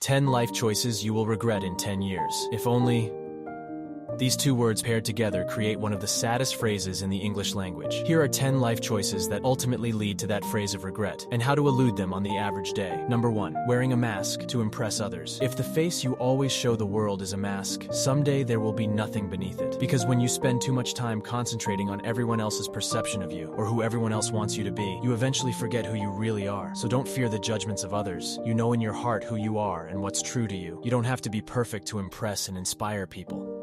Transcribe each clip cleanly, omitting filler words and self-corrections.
10 life choices you will regret in 10 years. If only... These two words paired together create one of the saddest phrases in the English language. Here are 10 life choices that ultimately lead to that phrase of regret, and how to elude them on the average day. Number 1. Wearing a mask to impress others. If the face you always show the world is a mask, someday there will be nothing beneath it. Because when you spend too much time concentrating on everyone else's perception of you, or who everyone else wants you to be, you eventually forget who you really are. So don't fear the judgments of others. You know in your heart who you are and what's true to you. You don't have to be perfect to impress and inspire people.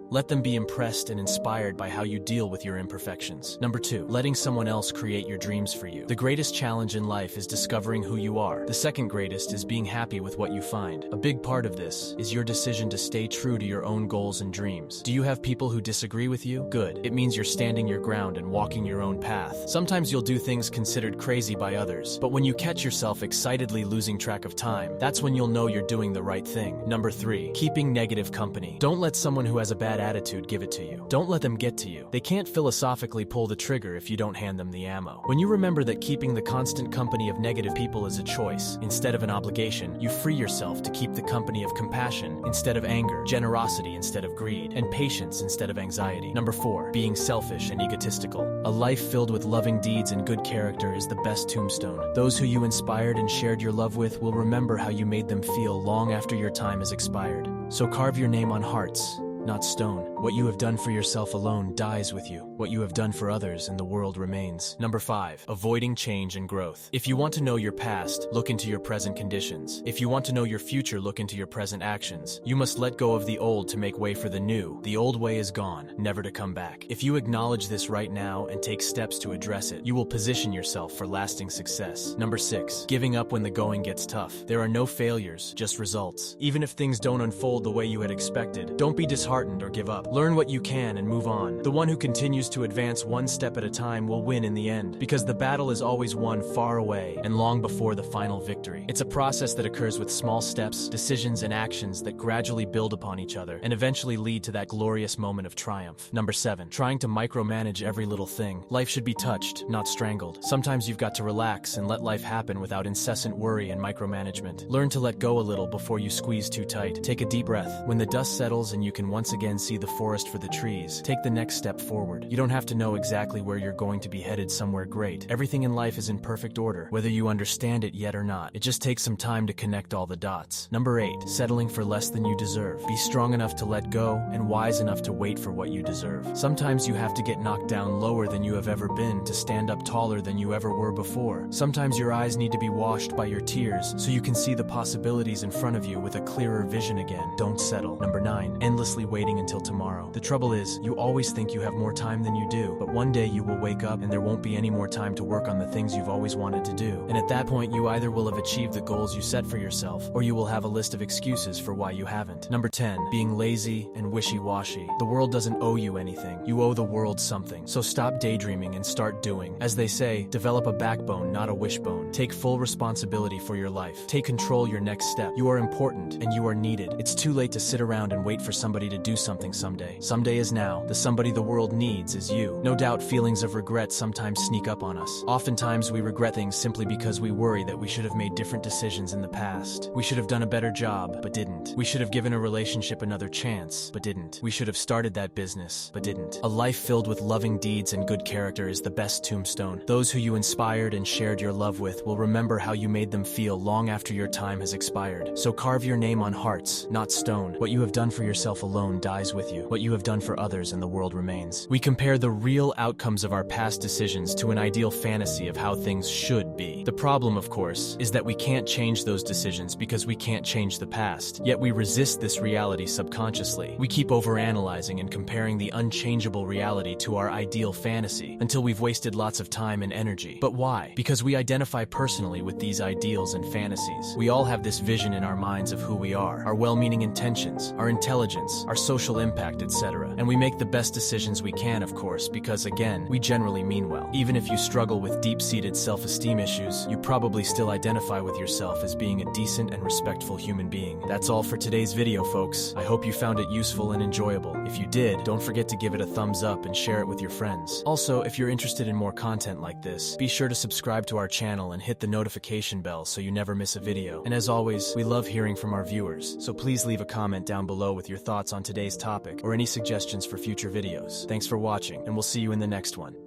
Let them be impressed and inspired by how you deal with your imperfections. Number 2. Letting someone else create your dreams for you. The greatest challenge in life is discovering who you are. The second greatest is being happy with what you find. A big part of this is your decision to stay true to your own goals and dreams. Do you have people who disagree with you? Good. It means you're standing your ground and walking your own path. Sometimes you'll do things considered crazy by others, but when you catch yourself excitedly losing track of time, that's when you'll know you're doing the right thing. Number 3. Keeping negative company. Don't let someone who has a bad attitude give it to you. Don't let them get to you. They can't philosophically pull the trigger if you don't hand them the ammo. When you remember that keeping the constant company of negative people is a choice instead of an obligation, you free yourself to keep the company of compassion instead of anger, generosity instead of greed, and patience instead of anxiety. Number 4. Being selfish and egotistical. A life filled with loving deeds and good character is the best tombstone. Those who you inspired and shared your love with will remember how you made them feel long after your time has expired. So carve your name on hearts, not stone. What you have done for yourself alone dies with you. What you have done for others and the world remains. Number 5. Avoiding change and growth. If you want to know your past, look into your present conditions. If you want to know your future, look into your present actions. You must let go of the old to make way for the new. The old way is gone, never to come back. If you acknowledge this right now and take steps to address it, you will position yourself for lasting success. Number 6. Giving up when the going gets tough. There are no failures, just results. Even if things don't unfold the way you had expected, don't be disheartened or give up. Learn what you can and move on. The one who continues to advance one step at a time will win in the end, because the battle is always won far away and long before the final victory. It's a process that occurs with small steps, decisions, and actions that gradually build upon each other and eventually lead to that glorious moment of triumph. Number 7. Trying to micromanage every little thing. Life should be touched, not strangled. Sometimes you've got to relax and let life happen without incessant worry and micromanagement. Learn to let go a little before you squeeze too tight. Take a deep breath. When the dust settles and you can once again see the forest for the trees, take the next step forward. You don't have to know exactly where you're going to be headed somewhere great. Everything in life is in perfect order, whether you understand it yet or not. It just takes some time to connect all the dots. Number 8. Settling for less than you deserve. Be strong enough to let go and wise enough to wait for what you deserve. Sometimes you have to get knocked down lower than you have ever been to stand up taller than you ever were before. Sometimes your eyes need to be washed by your tears so you can see the possibilities in front of you with a clearer vision again. Don't settle. Number 9. Endlessly waiting until tomorrow. The trouble is, you always think you have more time than you do, but one day you will wake up and there won't be any more time to work on the things you've always wanted to do. And at that point, you either will have achieved the goals you set for yourself, or you will have a list of excuses for why you haven't. Number 10. Being lazy and wishy-washy. The world doesn't owe you anything. You owe the world something. So stop daydreaming and start doing. As they say, develop a backbone, not a wishbone. Take full responsibility for your life. Take control your next step. You are important and you are needed. It's too late to sit around and wait for somebody to do something someday. Someday is now. The somebody the world needs is you. No doubt feelings of regret sometimes sneak up on us. Oftentimes we regret things simply because we worry that we should have made different decisions in the past. We should have done a better job, but didn't. We should have given a relationship another chance, but didn't. We should have started that business, but didn't. A life filled with loving deeds and good character is the best tombstone. Those who you inspired and shared your love with will remember how you made them feel long after your time has expired. So carve your name on hearts, not stone. What you have done for yourself alone dies with you. What you have done for others and the world remains. We compare the real outcomes of our past decisions to an ideal fantasy of how things should be. The problem, of course, is that we can't change those decisions because we can't change the past. Yet we resist this reality subconsciously. We keep overanalyzing and comparing the unchangeable reality to our ideal fantasy until we've wasted lots of time and energy. But why? Because we identify personally with these ideals and fantasies. We all have this vision in our minds of who we are, our well-meaning intentions, our intelligence, our social impact, respect, etc. And we make the best decisions we can, of course, because again, we generally mean well. Even if you struggle with deep-seated self-esteem issues, you probably still identify with yourself as being a decent and respectful human being. That's all for today's video, folks. I hope you found it useful and enjoyable. If you did, don't forget to give it a thumbs up and share it with your friends. Also, if you're interested in more content like this, be sure to subscribe to our channel and hit the notification bell so you never miss a video. And as always, we love hearing from our viewers, so please leave a comment down below with your thoughts on today's topic or any suggestions for future videos. Thanks for watching, and we'll see you in the next one.